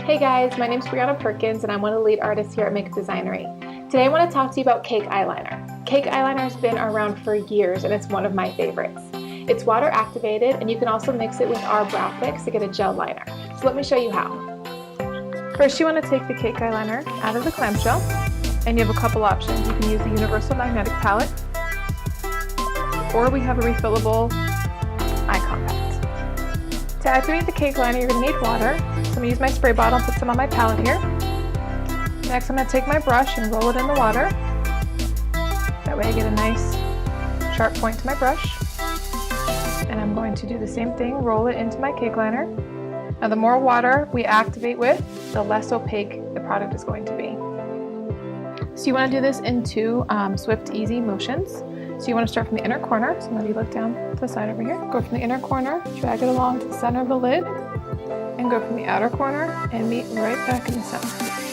Hey guys, my name is Brianna Perkins and I'm one of the lead artists here at Makeup Designery. Today I want to talk to you about cake eyeliner. Cake eyeliner has been around for years and it's one of my favorites. It's water activated and you can also mix it with our brow fix to get a gel liner. So let me show you how. First you want to take the cake eyeliner out of the clamshell and you have a couple options. You can use the universal magnetic palette or we have a refillable eye compact. To activate the cake liner, you're going to need water. So I'm going to use my spray bottle and put some on my palette here. Next, I'm going to take my brush and roll it in the water. That way I get a nice sharp point to my brush. And I'm going to do the same thing, roll it into my cake liner. Now the more water we activate with, the less opaque the product is going to be. So you want to do this in two swift, easy motions. So you want to start from the inner corner, so maybe look down to the side over here. Go from the inner corner, drag it along to the center of the lid, and go from the outer corner and meet right back in the center.